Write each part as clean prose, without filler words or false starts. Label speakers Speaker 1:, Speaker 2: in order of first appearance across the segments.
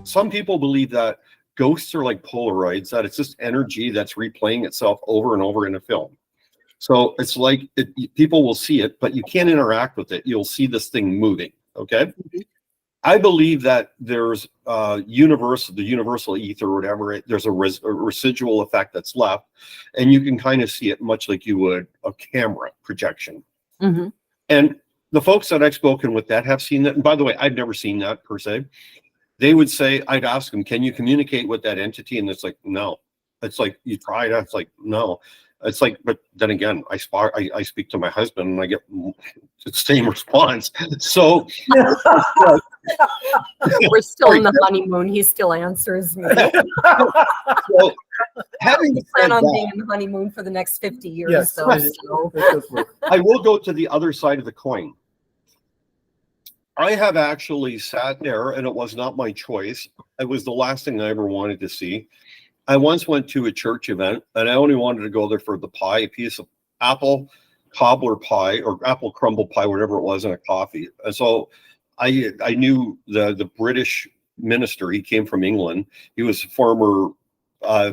Speaker 1: some people believe that ghosts are like Polaroids, that it's just energy that's replaying itself over and over in a film. So it's like people will see it, but you can't interact with it. You'll see this thing moving. Okay.
Speaker 2: Mm-hmm.
Speaker 1: I believe that there's the universal ether or whatever. There's a residual effect that's left, and you can kind of see it much like you would a camera projection.
Speaker 2: Mm-hmm.
Speaker 1: And the folks that I've spoken with that have seen that, and by the way, I've never seen that per se. They would say, I'd ask them, can you communicate with that entity? And it's like, no. It's like, you tried. It's like, no. It's like, but then again, I speak to my husband and I get the same response. So
Speaker 2: we're still in the honeymoon. He still answers me.
Speaker 1: So, having
Speaker 2: plan on being in the honeymoon for the next 50 years.
Speaker 3: Yes,
Speaker 2: so
Speaker 1: I will go to the other side of the coin. I have actually sat there, and it was not my choice. It was the last thing I ever wanted to see. I once went to a church event, and I only wanted to go there for the pie, a piece of apple cobbler pie or apple crumble pie, whatever it was, and a coffee. And so I knew the British minister. He came from England. He was a former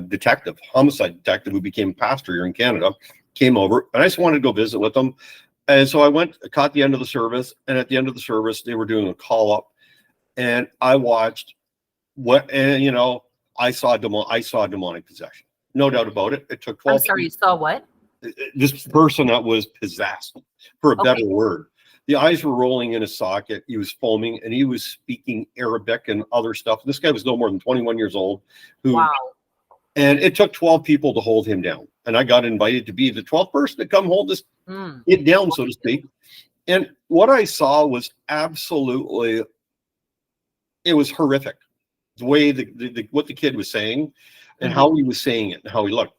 Speaker 1: detective, homicide detective, who became pastor here in Canada. Came over, and I just wanted to go visit with him. And so I went, caught the end of the service, and at the end of the service, they were doing a call up, and I watched I saw demonic possession, no doubt about it. It took 12.
Speaker 2: I'm sorry, you saw what?
Speaker 1: This person that was possessed, for a better word. The eyes were rolling in his socket. He was foaming, and he was speaking Arabic and other stuff. This guy was no more than 21 years old.
Speaker 2: Wow.
Speaker 1: And it took 12 people to hold him down. And I got invited to be the 12th person to come hold this it down, so to speak. And what I saw was absolutely, it was horrific. The way what the kid was saying and how he was saying it and how he looked.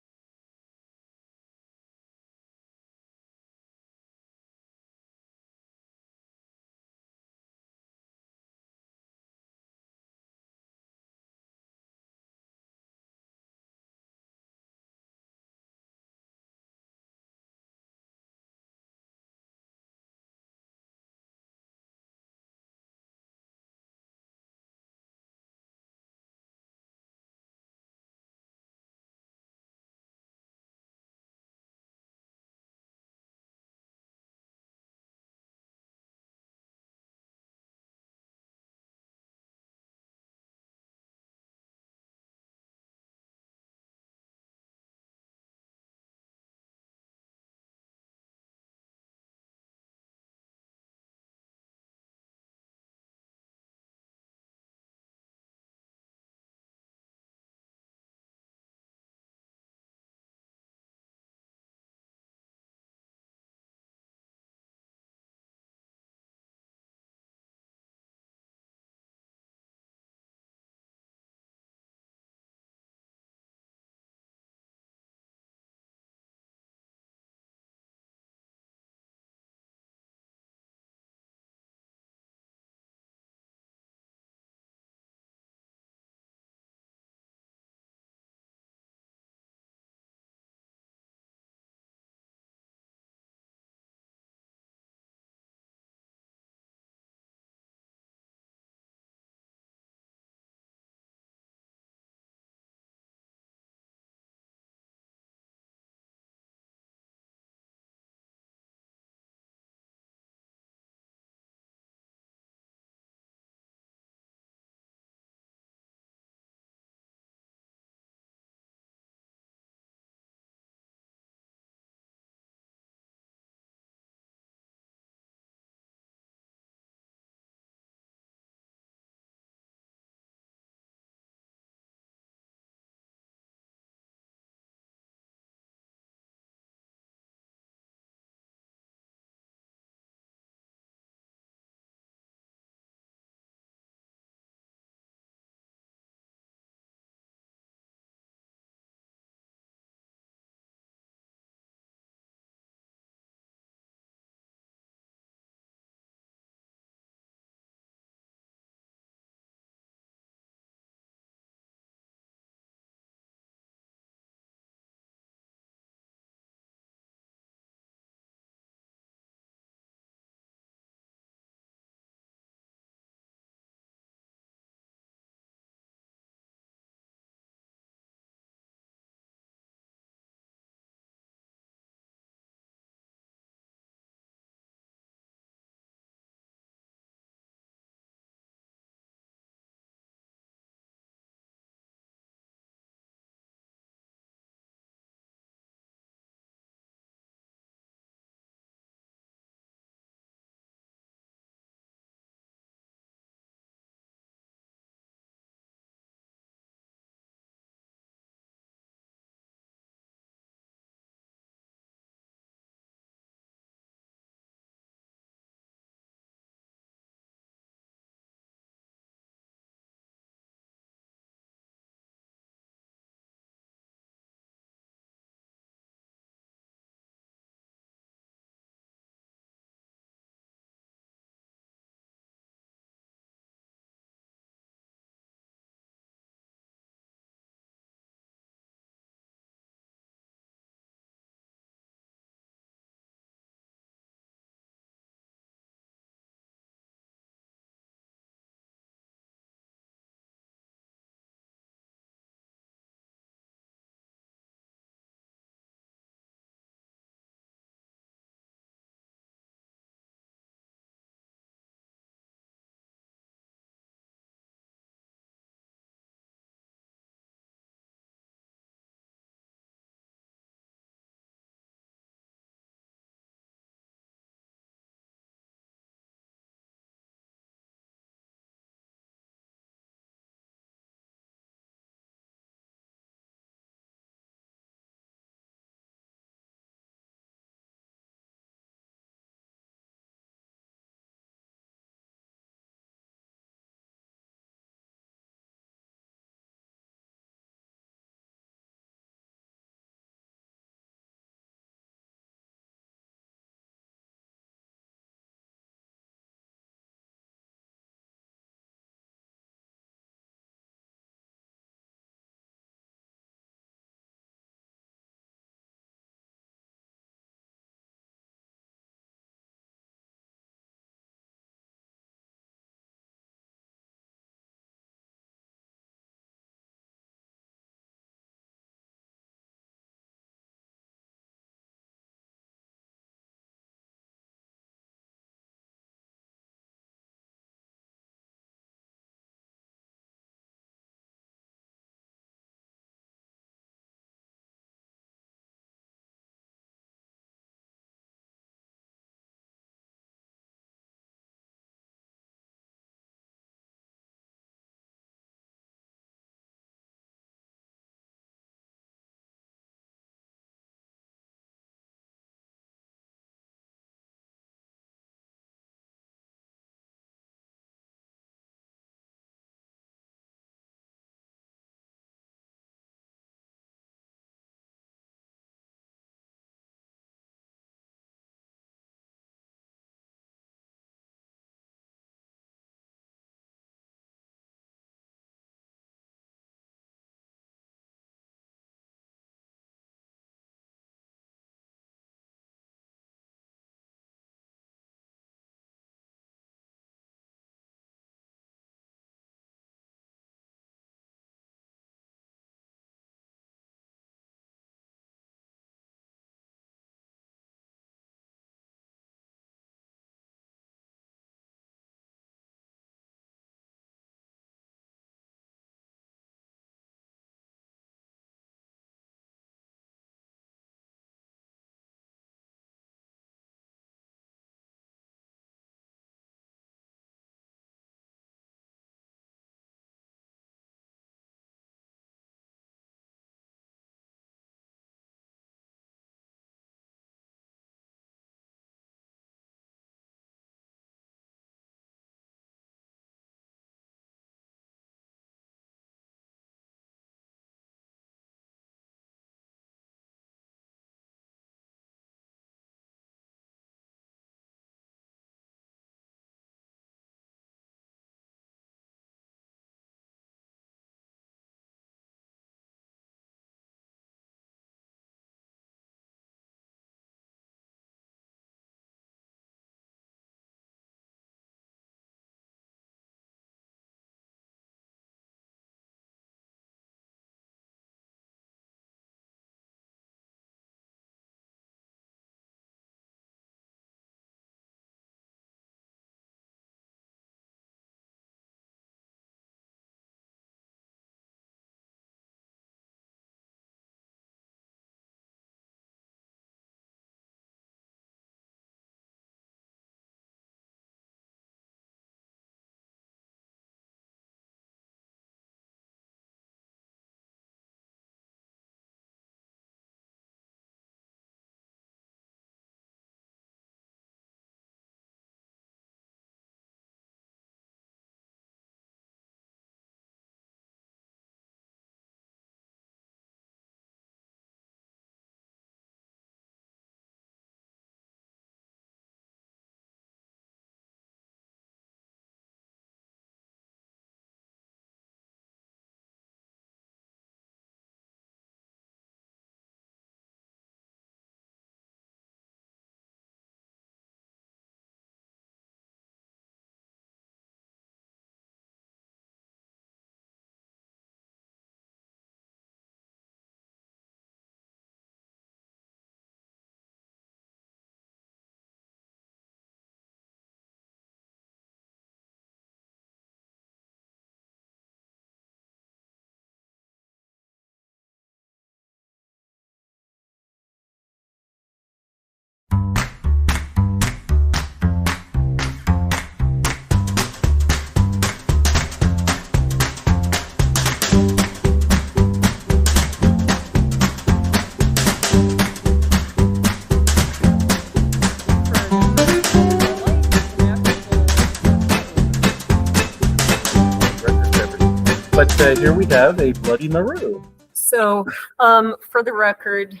Speaker 3: But here we have a Bloody Maru.
Speaker 2: So, for the record,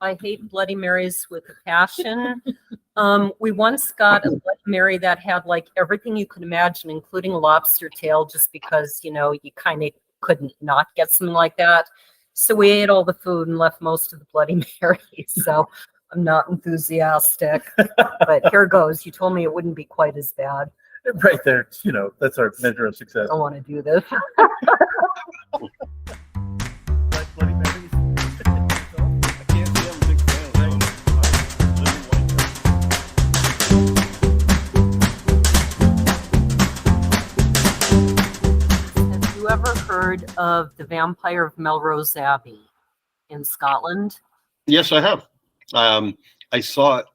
Speaker 2: I hate Bloody Marys with a passion. We once got a Bloody Mary that had like everything you could imagine, including a lobster tail, just because, you kind of couldn't not get something like that. So we ate all the food and left most of the Bloody Mary. So I'm not enthusiastic, but here goes. You told me it wouldn't be quite as bad.
Speaker 3: Right there, that's our measure of success.
Speaker 2: I don't want to do this.
Speaker 3: Like Bloody Marys.
Speaker 1: I can't say I'm a big fan.
Speaker 2: Have you ever heard of the Vampire of Melrose Abbey in Scotland?
Speaker 1: Yes, I have. I saw it.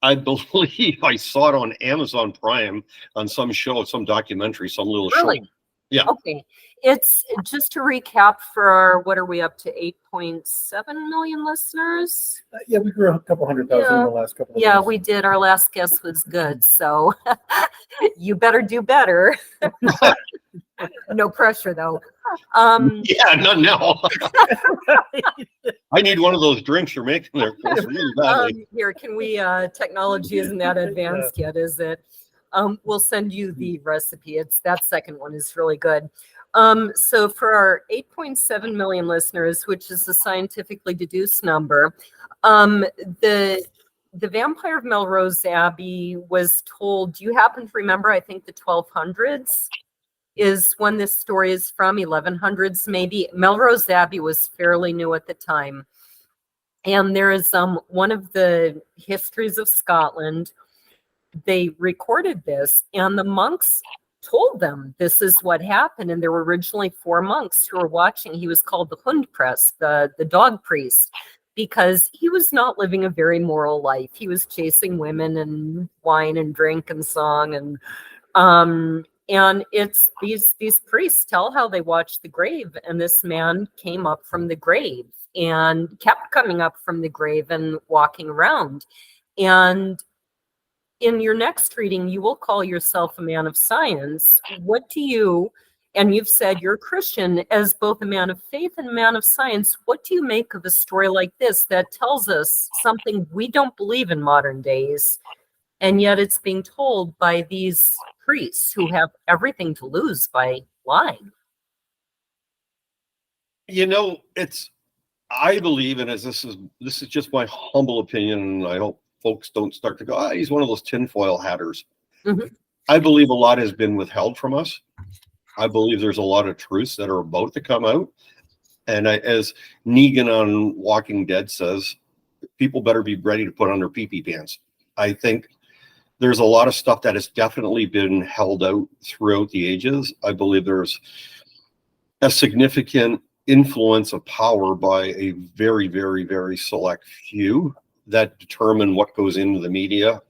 Speaker 1: I believe I saw it on Amazon Prime on some show, some documentary, some little
Speaker 2: Really?
Speaker 1: show. Yeah.
Speaker 2: Okay. It's just to recap for our, what are we up to? 8.7 million listeners?
Speaker 3: Yeah, we grew a couple 100,000 in the last couple of
Speaker 2: Yeah,
Speaker 3: months.
Speaker 2: we did. Our last guest was good. So you better do better. No pressure though.
Speaker 1: Yeah, not now. I need one of those drinks you're making there, Chris, really badly.
Speaker 2: Here, can we, technology isn't that advanced yet, is it? We'll send you the recipe. That second one is really good. So for our 8.7 million listeners, which is a scientifically deduced number, the Vampire of Melrose Abbey was told, do you happen to remember, I think the 1200s is when this story is from, 1100s maybe. Melrose Abbey was fairly new at the time. And there is one of the histories of Scotland, they recorded this, and the monks told them this is what happened. And there were originally 4 monks who were watching. He was called the Hundprest, the dog priest, because he was not living a very moral life. He was chasing women and wine and drink and song. And it's these priests tell how they watched the grave, and this man came up from the grave and kept coming up from the grave and walking around. And in your next reading, you will call yourself a man of science. What do you, and you've said you're a Christian, as both a man of faith and a man of science, what do you make of a story like this that tells us something we don't believe in modern days, and yet it's being told by these priests who have everything to lose by lying?
Speaker 1: I believe, and as this is just my humble opinion, and I hope folks don't start to go, he's one of those tinfoil hatters.
Speaker 2: Mm-hmm.
Speaker 1: I believe a lot has been withheld from us. I believe there's a lot of truths that are about to come out. And as Negan on Walking Dead says, people better be ready to put on their pee-pee pants. I think there's a lot of stuff that has definitely been held out throughout the ages. I believe there's a significant influence of power by a very, very, very select few that determine what goes into the media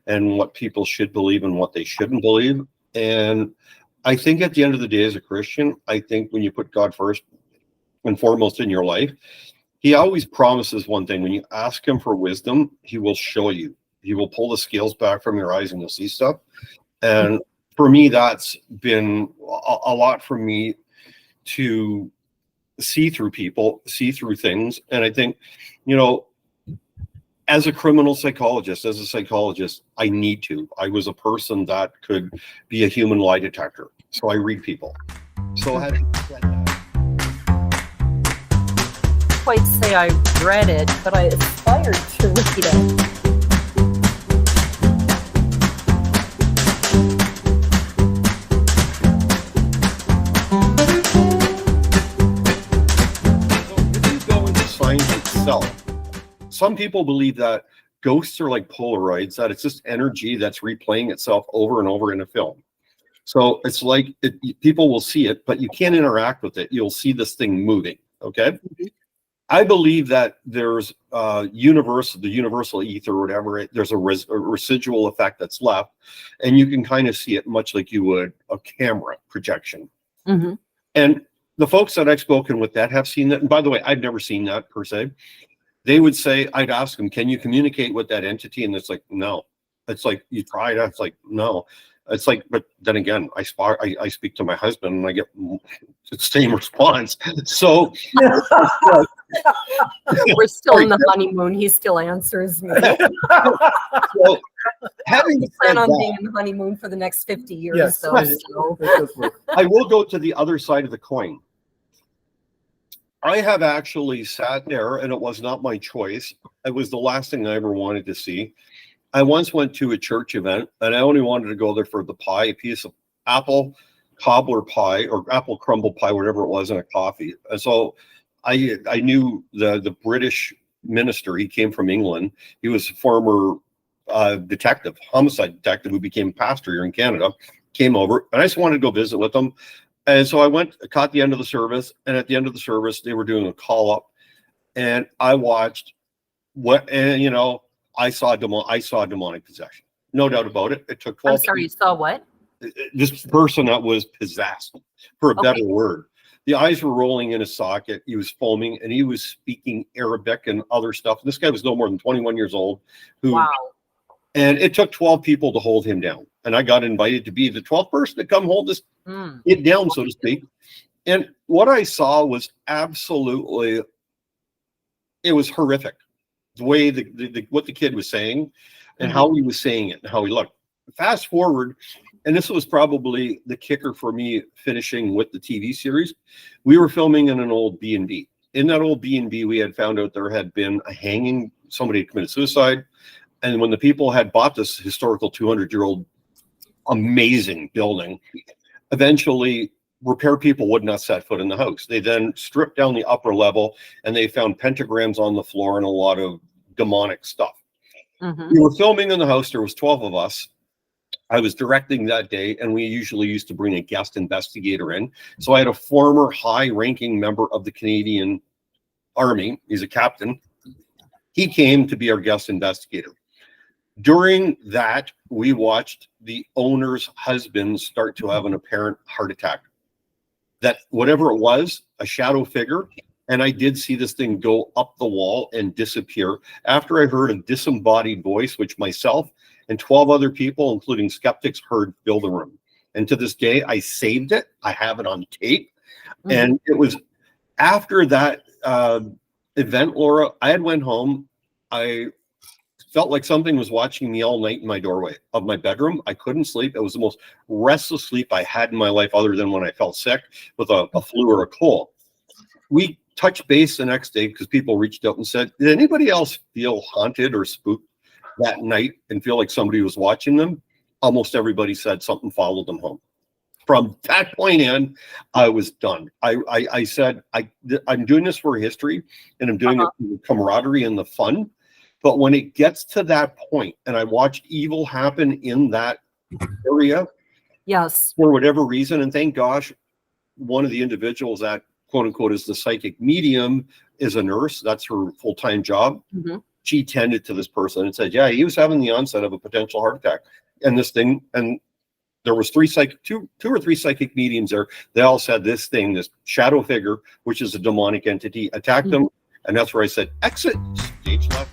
Speaker 1: and what people should believe and what they shouldn't believe. And I think at the end of the day, as a Christian, I think when you put God first and foremost in your life, he always promises one thing. When you ask him for wisdom, he will show you. He will pull the scales back from your eyes and you'll see stuff. And for me, that's been a lot for me to see through people, see through things. And I think, as a criminal psychologist, as a psychologist, I need to. I was a person that could be a human lie detector. So I read people. So having said that,
Speaker 2: Quite say I read it, but I aspired to read it.
Speaker 1: itself. Some people believe that ghosts are like Polaroids, that it's just energy that's replaying itself over and over in a film. So it's like people will see it, but you can't interact with it. You'll see this thing moving. Okay. Mm-hmm. I believe that there's the universal ether or whatever. There's a residual effect that's left, and you can kind of see it much like you would a camera projection.
Speaker 2: Mm-hmm.
Speaker 1: And the folks that I've spoken with that have seen that, and by the way, I've never seen that per se. They would say, I'd ask them, can you communicate with that entity? And it's like, no. It's like, you tried. It's like, no. It's like, but then again, I speak to my husband and I get the same response. So
Speaker 2: We're still in the honeymoon. He still answers me.
Speaker 1: so having
Speaker 2: We
Speaker 1: said
Speaker 2: plan on
Speaker 1: that,
Speaker 2: being in the honeymoon for the next 50 years.
Speaker 3: Yes,
Speaker 2: though, so.
Speaker 3: that does work.
Speaker 1: I will go to the other side of the coin. I have actually sat there, and it was not my choice. It was the last thing I ever wanted to see. I once went to a church event, and I only wanted to go there for the pie, a piece of apple cobbler pie or apple crumble pie, whatever it was, and a coffee. And so I knew the British minister. He came from England. He was a former detective, homicide detective, who became pastor here in Canada. Came over, and I just wanted to go visit with him. And so I went, caught the end of the service, and at the end of the service, they were doing a call up, and I watched I saw demonic possession, no doubt about it. It took 12.
Speaker 2: I'm sorry, you saw what?
Speaker 1: This person that was possessed, for a
Speaker 2: Okay.
Speaker 1: better word. The eyes were rolling in his socket. He was foaming, and he was speaking Arabic and other stuff. This guy was no more than 21 years old.
Speaker 2: Wow.
Speaker 1: And it took 12 people to hold him down. And I got invited to be the 12th person to come hold this it down, so to speak. And what I saw was absolutely, it was horrific. The way what the kid was saying and how he was saying it and how he looked. Fast forward, and this was probably the kicker for me finishing with the TV series. We were filming in an old B&B. In that old B&B, we had found out there had been a hanging, somebody had committed suicide. And when the people had bought this historical 200-year-old amazing building, eventually repair people would not set foot in the house. They then stripped down the upper level and they found pentagrams on the floor and a lot of demonic stuff. We were filming in the house. There was 12 of us. I was directing that day, and we usually used to bring a guest investigator in. So I had a former high-ranking member of the Canadian Army. He's a captain. He came to be our guest investigator. During that, we watched the owner's husband start to have an apparent heart attack. That whatever it was, a shadow figure, and I did see this thing go up the wall and disappear after I heard a disembodied voice, which myself and 12 other people, including skeptics, heard fill the room. And to this day, I saved it. I have it on tape. And it was after that event, Laura, I had went home. I felt like something was watching me all night in my doorway of my bedroom. I couldn't sleep. It was the most restless sleep I had in my life, other than when I felt sick with a flu or a cold. We touched base the next day because people reached out and said, did anybody else feel haunted or spooked that night and feel like somebody was watching them? Almost everybody said something followed them home. From that point in, I was done. I said, I'm doing this for history, and I'm doing it for the camaraderie and the fun. But when it gets to that point, and I watched evil happen in that area,
Speaker 2: yes,
Speaker 1: for whatever reason, and thank gosh, one of the individuals that quote unquote is the psychic medium is a nurse. That's her full-time job. She tended to this person and said, yeah, he was having the onset of a potential heart attack. And this thing, and there was two or three psychic mediums there. They all said this thing, this shadow figure, which is a demonic entity, attacked them. And that's where I said, exit, stage left.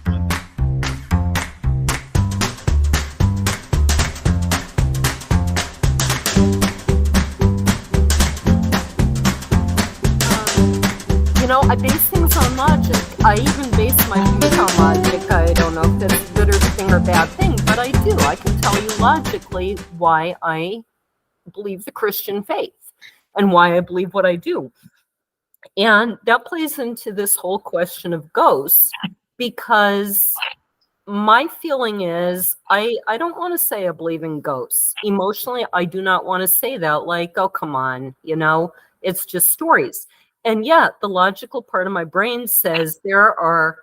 Speaker 2: I base things on logic. I even base my views on logic. I don't know if that's a good or thing or bad thing, but I do. I can tell you logically why I believe the Christian faith and why I believe what I do. And that plays into this whole question of ghosts, because my feeling is I don't want to say I believe in ghosts. Emotionally, I do not want to say that, like, oh, come on, it's just stories. And yet the logical part of my brain says there are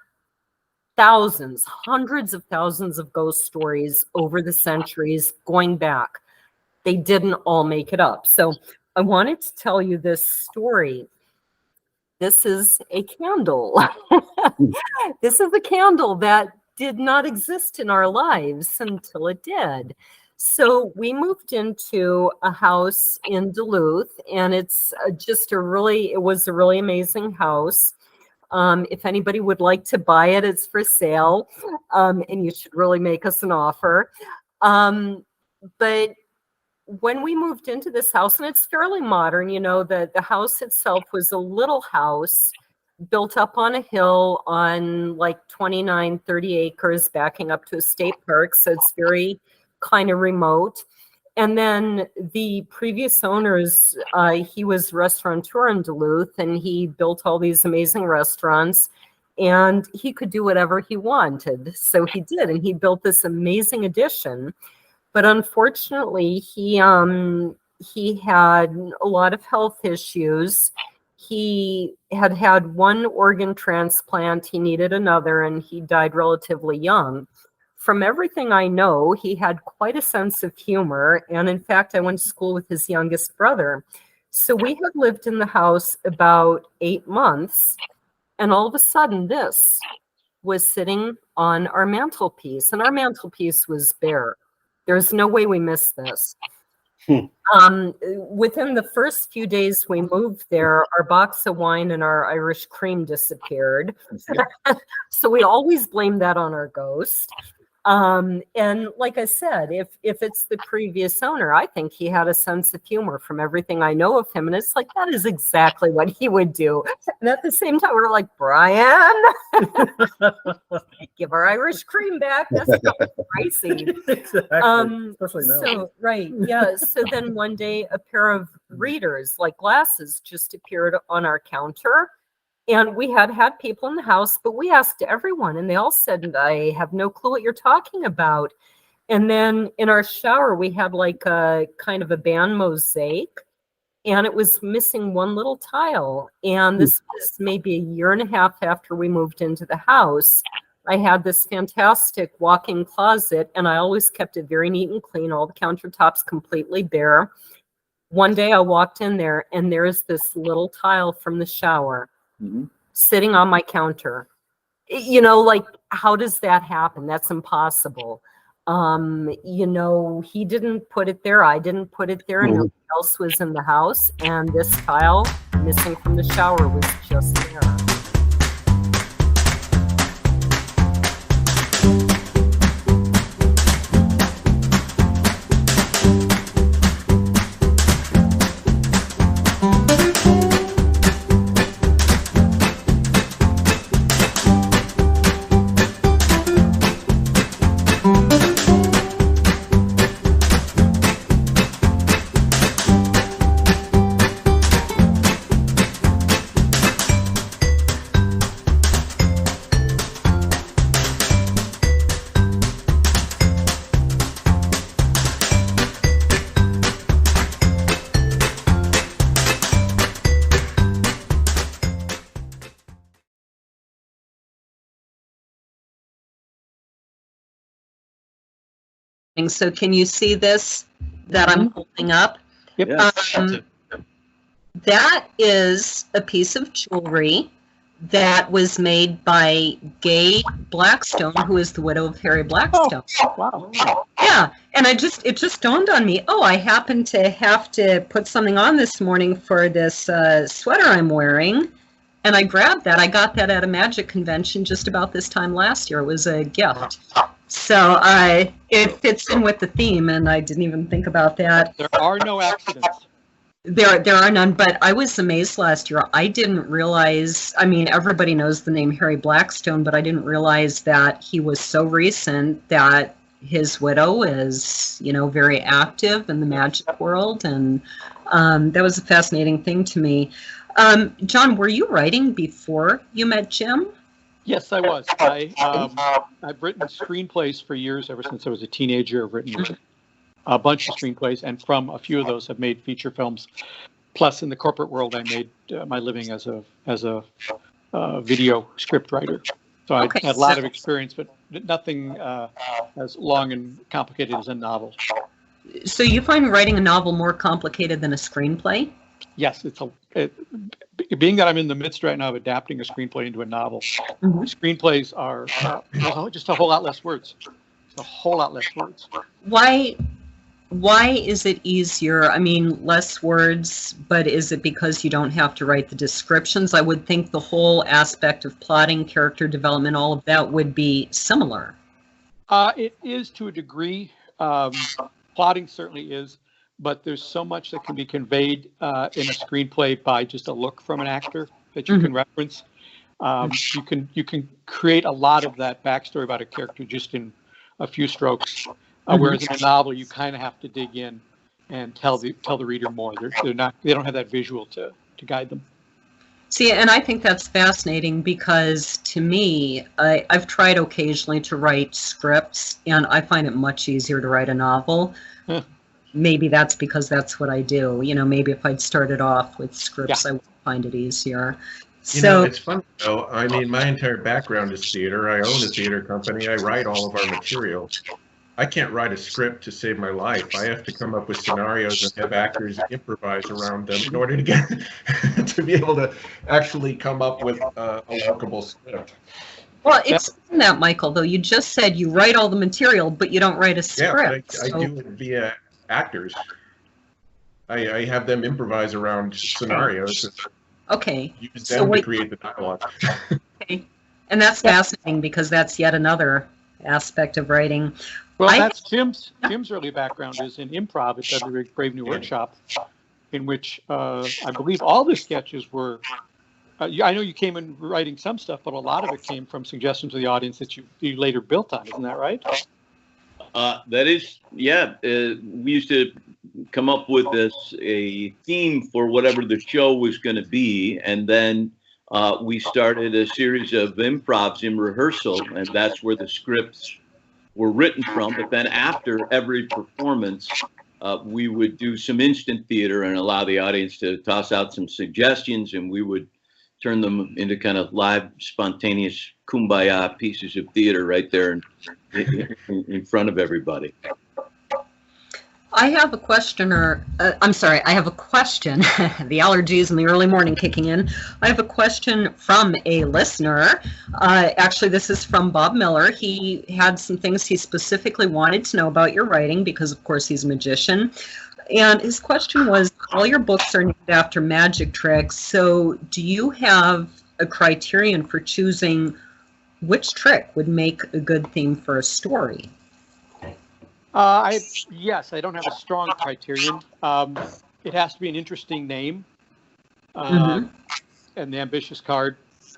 Speaker 2: thousands, hundreds of thousands of ghost stories over the centuries going back. They didn't all make it up. So I wanted to tell you this story. This is a candle. This is a candle that did not exist in our lives until it did. So we moved into a house in Duluth, and it's it was a really amazing house. If anybody would like to buy it, it's for sale, and you should really make us an offer. But when we moved into this house, and it's fairly modern, you know, the house itself was a little house built up on a hill on like 29, 30 acres backing up to a state park. So it's very kind of remote. And then the previous owners, he was restaurateur in Duluth, and he built all these amazing restaurants, and he could do whatever he wanted. So he did, and he built this amazing addition. But unfortunately, he had a lot of health issues. He had had one organ transplant, he needed another, and he died relatively young. From everything I know, he had quite a sense of humor. And in fact, I went to school with his youngest brother. So we had lived in the house about 8 months. And all of a sudden, this was sitting on our mantelpiece. And our mantelpiece was bare. There's no way we missed this. Within the first few days we moved there, our box of wine and our Irish cream disappeared. So we always blamed that on our ghost. And like I said, if it's the previous owner, I think he had a sense of humor from everything I know of him. And it's like, that is exactly what he would do. And at the same time, we're like, Brian, give our Irish cream back. That's not pricey.
Speaker 3: Exactly. Especially now.
Speaker 2: So, right. Yeah. So then one day, a pair of readers, like glasses, just appeared on our counter. And we had people in the house, but we asked everyone, and they all said, I have no clue what you're talking about. And then in our shower, we had like a kind of a band mosaic, and it was missing one little tile. And this was maybe a year and a half after we moved into the house. I had this fantastic walk-in closet, and I always kept it very neat and clean, all the countertops completely bare. One day I walked in there, and there's this little tile from the shower. Sitting on my counter. You know, like, how does that happen? That's impossible. You know, he didn't put it there. I didn't put it there. And nobody else was in the house. And this tile missing from the shower was just there. So can you see this that I'm holding up?
Speaker 4: Yep.
Speaker 2: That is a piece of jewelry that was made by Gay Blackstone, who is the widow of Harry Blackstone.
Speaker 4: Oh, wow.
Speaker 2: Yeah, and it just dawned on me, oh, I happen to have to put something on this morning for this sweater I'm wearing. And I grabbed that. I got that at a magic convention just about this time last year. It was a gift. So it fits in with the theme, and I didn't even think about that.
Speaker 4: There are no accidents.
Speaker 2: There are none, but I was amazed last year. I didn't realize, I mean, everybody knows the name Harry Blackstone, but I didn't realize that he was so recent that his widow is, you know, very active in the magic world. And that was a fascinating thing to me. John, were you writing before you met Jim?
Speaker 4: Yes, I was. I've written screenplays for years. Ever since I was a teenager, I've written a bunch of screenplays, and from a few of those, I've made feature films. Plus, in the corporate world, I made my living as a video script writer. So I had a lot of experience, but nothing as long and complicated as a novel.
Speaker 2: So you find writing a novel more complicated than a screenplay?
Speaker 4: Yes, being that I'm in the midst right now of adapting a screenplay into a novel. Screenplays are just a whole lot less words. A whole lot less words.
Speaker 2: Why is it easier? I mean, less words, but is it because you don't have to write the descriptions? I would think the whole aspect of plotting, character development, all of that would be similar.
Speaker 4: It is to a degree. Plotting certainly is. but there's so much that can be conveyed in a screenplay by just a look from an actor that you can reference. You can create a lot of that backstory about a character just in a few strokes. Whereas in a novel, you kind of have to dig in and tell the reader more. They don't have that visual to guide them.
Speaker 2: See, and I think that's fascinating because to me, I've tried occasionally to write scripts, and I find it much easier to write a novel. Maybe that's because that's what I do. You know, maybe if I'd started off with scripts, I would find it easier.
Speaker 5: You know, it's fun though. I mean, my entire background is theater. I own a theater company. I write all of our material. I can't write a script to save my life. I have to come up with scenarios and have actors improvise around them in order to get to be able to actually come up with a workable script.
Speaker 2: Well, it's that, Michael, though. You just said you write all the material, but you don't write a script.
Speaker 5: Yeah, I do it via actors. I have them improvise around scenarios.
Speaker 2: Okay.
Speaker 5: Use them to create the dialogue.
Speaker 2: Okay. And that's fascinating because that's yet another aspect of writing.
Speaker 4: Well, that's Tim's early background is in improv at the Brave New Workshop, in which I believe all the sketches were. I know you came in writing some stuff, but a lot of it came from suggestions to the audience that you later built on. Isn't that right?
Speaker 6: That is, yeah. We used to come up with a theme for whatever the show was going to be, and then we started a series of improvs in rehearsal, and that's where the scripts were written from. But then after every performance, we would do some instant theater and allow the audience to toss out some suggestions, and we would turn them into kind of live, spontaneous kumbaya pieces of theater right there in front of everybody.
Speaker 2: I have a question, I have a question. The allergies in the early morning kicking in. I have a question from a listener. Actually, this is from Bob Miller. He had some things he specifically wanted to know about your writing because, of course, he's a magician. And his question was, all your books are named after magic tricks, so do you have a criterion for choosing which trick would make a good theme for a story?
Speaker 4: Yes, I don't have a strong criterion. It has to be an interesting name. And the ambitious card,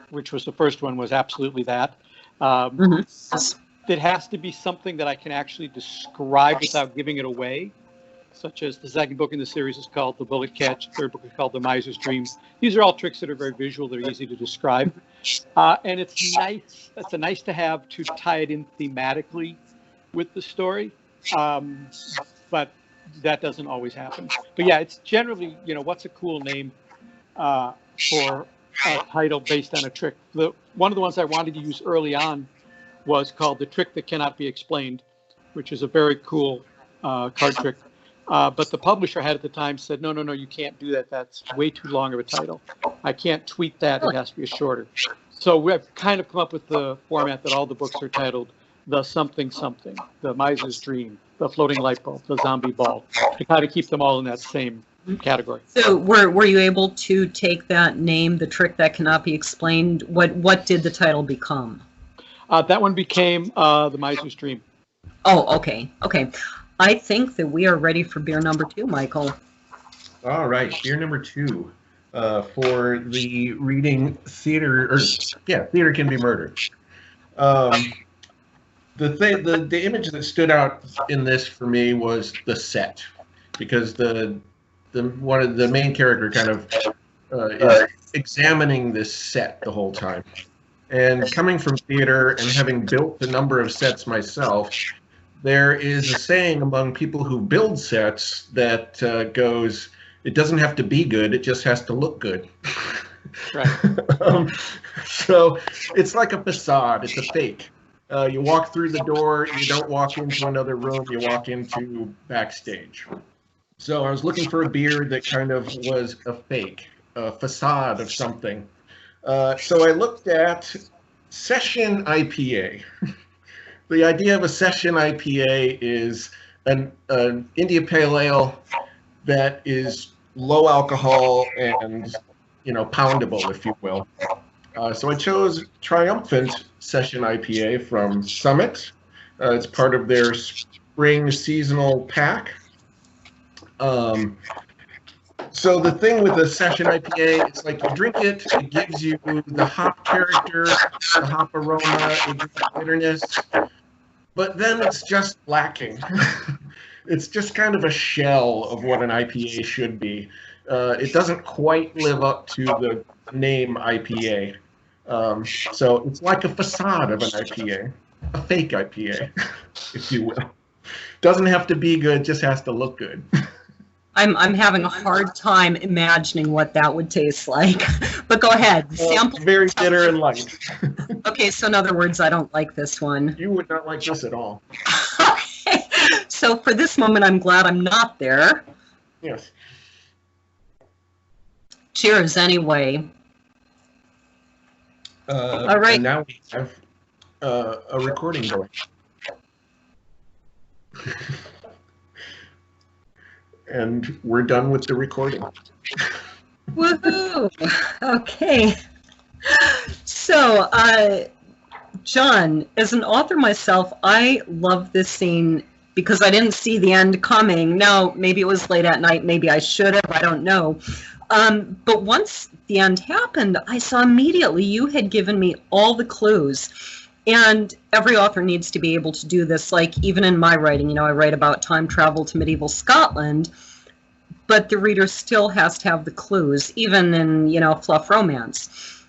Speaker 4: which was the first one, was absolutely that. It has to be something that I can actually describe without giving it away, such as the second book in the series is called The Bullet Catch. The third book is called The Miser's Dream. These are all tricks that are very visual. They're easy to describe. And it's nice. It's a nice to have to tie it in thematically with the story. But that doesn't always happen. But yeah, it's generally, what's a cool name for a title based on a trick. One of the ones I wanted to use early on was called The Trick That Cannot Be Explained, which is a very cool card trick. But the publisher had at the time said, no, you can't do that. That's way too long of a title. I can't tweet that. It has to be shorter. So we've kind of come up with the format that all the books are titled The Something Something, The Miser's Dream, The Floating Light Bulb, The Zombie Ball, to kind of keep them all in that same category.
Speaker 2: So were you able to take that name, The Trick That Cannot Be Explained? What did the title become?
Speaker 4: That one became The Miser's Dream.
Speaker 2: Oh, okay. I think that we are ready for beer number 2, Michael.
Speaker 5: All right, beer number 2 for the reading Theater, Theater Can Be Murdered. The image that stood out in this for me was the set, because the main character kind of is examining this set the whole time. And coming from theater and having built a number of sets myself, there is a saying among people who build sets that goes, it doesn't have to be good, it just has to look good.
Speaker 4: Right.
Speaker 5: So it's like a facade, it's a fake. You walk through the door, you don't walk into another room, you walk into backstage. So I was looking for a beer that kind of was a fake, a facade of something. So I looked at Session IPA. The idea of a Session IPA is an India Pale Ale that is low alcohol and, poundable, if you will. So I chose Triumphant Session IPA from Summit. It's part of their spring seasonal pack. So the thing with the session IPA, it's like you drink it, it gives you the hop character, the hop aroma, it gives you bitterness, but then it's just lacking. It's just kind of a shell of what an IPA should be. It doesn't quite live up to the name IPA. So it's like a facade of an IPA, a fake IPA, if you will. Doesn't have to be good, just has to look good.
Speaker 2: I'm having a hard time imagining what that would taste like. But go ahead. Sample.
Speaker 5: Very bitter and light.
Speaker 2: Okay, so in other words, I don't like this one.
Speaker 5: You would not like this at all.
Speaker 2: Okay. So for this moment, I'm glad I'm not there.
Speaker 5: Yes.
Speaker 2: Cheers, anyway. All right.
Speaker 5: And now we have a recording going. And we're done with the recording.
Speaker 2: Woohoo! Okay. So, John, as an author myself, I love this scene because I didn't see the end coming. Now, maybe it was late at night, maybe I should have, I don't know. But once the end happened, I saw immediately you had given me all the clues. And every author needs to be able to do this. Like, even in my writing, I write about time travel to medieval Scotland, but the reader still has to have the clues, even in, fluff romance.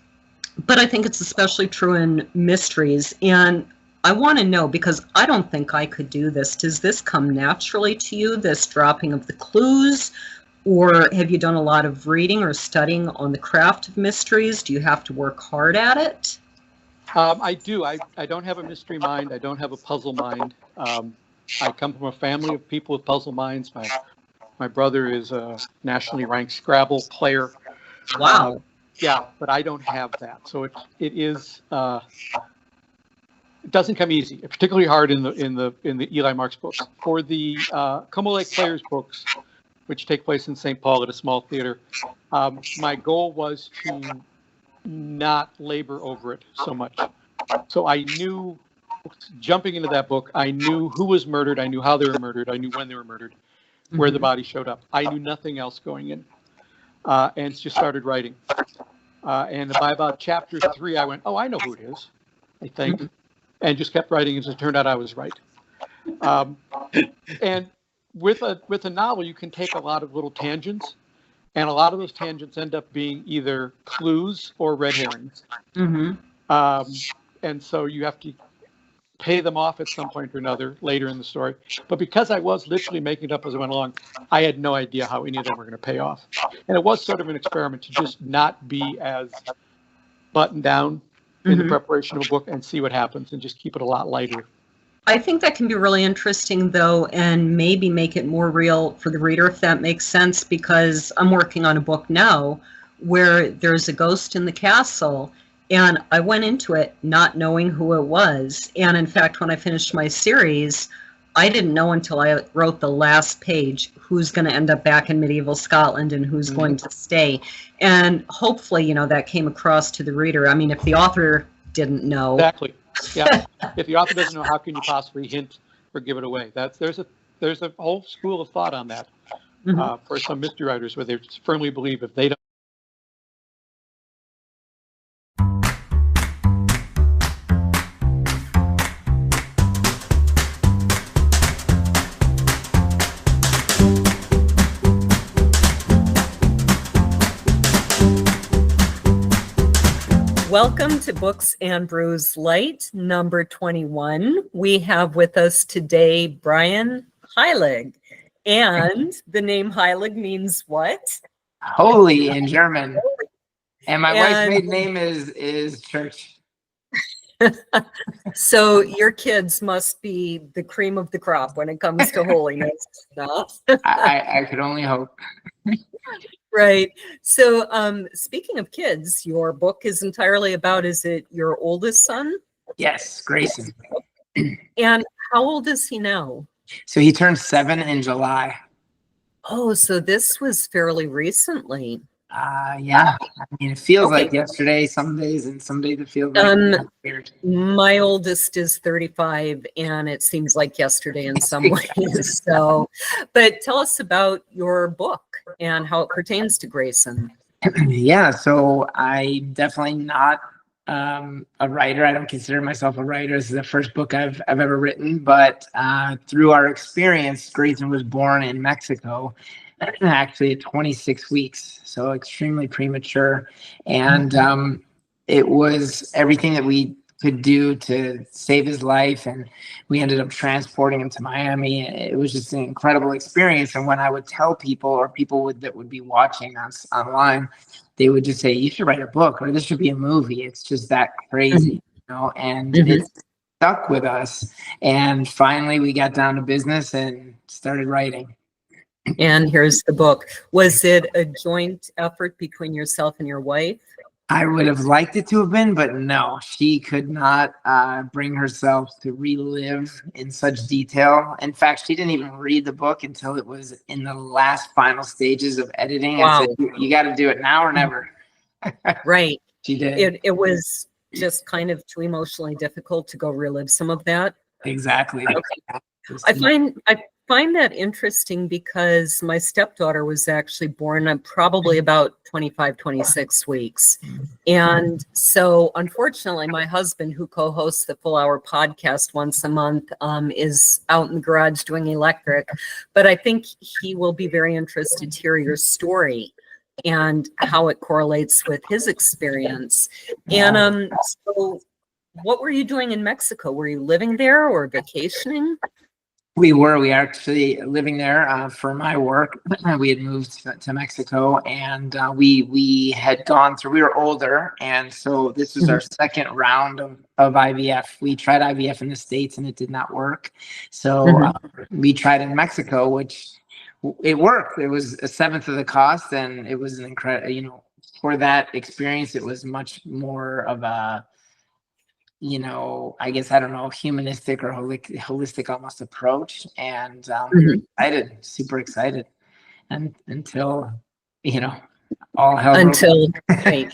Speaker 2: But I think it's especially true in mysteries. And I want to know, because I don't think I could do this. Does this come naturally to you, this dropping of the clues? Or have you done a lot of reading or studying on the craft of mysteries? Do you have to work hard at it?
Speaker 4: I do. I don't have a mystery mind. I don't have a puzzle mind. I come from a family of people with puzzle minds. My brother is a nationally ranked Scrabble player.
Speaker 2: Wow.
Speaker 4: Yeah, but I don't have that. So it is. It doesn't come easy. It's particularly hard in the Eli Marks books. For the Como Lake Players books, which take place in St. Paul at a small theater, my goal was to not labor over it so much. So I knew, jumping into that book, I knew who was murdered, I knew how they were murdered, I knew when they were murdered, where the body showed up. I knew nothing else going in, and just started writing. And by about chapter 3, I went, oh, I know who it is, I think, and just kept writing. As it turned out, I was right. And with a novel, you can take a lot of little tangents, and a lot of those tangents end up being either clues or red herrings. And so you have to pay them off at some point or another later in the story. But because I was literally making it up as I went along, I had no idea how any of them were going to pay off. And it was sort of an experiment to just not be as buttoned down in the preparation of a book and see what happens, and just keep it a lot lighter.
Speaker 2: I think that can be really interesting, though, and maybe make it more real for the reader, if that makes sense, because I'm working on a book now where there's a ghost in the castle, and I went into it not knowing who it was. And in fact, when I finished my series, I didn't know until I wrote the last page who's going to end up back in medieval Scotland and who's going to stay. And hopefully, that came across to the reader. I mean, if the author didn't know.
Speaker 4: Exactly. Yeah. If the author doesn't know, how can you possibly hint or give it away? There's a whole school of thought on that for some mystery writers, where they firmly believe if they don't.
Speaker 2: Welcome to Books and Brews Light, number 21. We have with us today Brian Heilig. And the name Heilig means what?
Speaker 7: Holy in German. And my wife's maiden name is Church.
Speaker 2: So your kids must be the cream of the crop when it comes to holiness. No?
Speaker 7: I could only hope.
Speaker 2: Right. So speaking of kids, your book is entirely about, is it your oldest son?
Speaker 7: Yes, Grayson.
Speaker 2: And how old is he now?
Speaker 7: So he turned 7 in July.
Speaker 2: Oh, so this was fairly recently.
Speaker 7: Yeah. I mean, it feels
Speaker 2: Okay.
Speaker 7: like yesterday some days, and some days it feels like weird.
Speaker 2: My oldest is 35, and it seems like yesterday in some ways. So, but tell us about your book and how it pertains to Grayson.
Speaker 7: Yeah, so I'm definitely not a writer. I don't consider myself a writer. This is the first book I've ever written, but through our experience, Grayson was born in Mexico, actually at 26 weeks, so extremely premature. And it was everything that we could do to save his life, and we ended up transporting him to Miami. It was just an incredible experience. And when I would tell people, or people that would be watching us online, they would just say, you should write a book, or this should be a movie. It's just that crazy, and it stuck with us. And finally we got down to business and started writing.
Speaker 2: And here's the book. Was it a joint effort between yourself and your wife?
Speaker 7: I would have liked it to have been, but no, she could not bring herself to relive in such detail. In fact, she didn't even read the book until it was in the last final stages of editing.
Speaker 2: Wow.
Speaker 7: I said, you got to do it now or never.
Speaker 2: Right.
Speaker 7: She did.
Speaker 2: It was just kind of too emotionally difficult to go relive some of that.
Speaker 7: Exactly.
Speaker 2: Okay. I find that interesting because my stepdaughter was actually born at probably about 25, 26 weeks. And so unfortunately, my husband, who co-hosts the Full Hour podcast once a month, is out in the garage doing electric. But I think he will be very interested to hear your story and how it correlates with his experience. And so what were you doing in Mexico? Were you living there or vacationing?
Speaker 7: We were actually living there for my work. We had moved to Mexico, and we had gone through, we were older. And so this was our second round of IVF. We tried IVF in the States and it did not work. So we tried in Mexico, which it worked. It was a seventh of the cost, and it was an incredible, for that experience, it was much more of a, I guess, I don't know, humanistic or holistic almost approach. And excited, super excited. And until, all hell
Speaker 2: until right.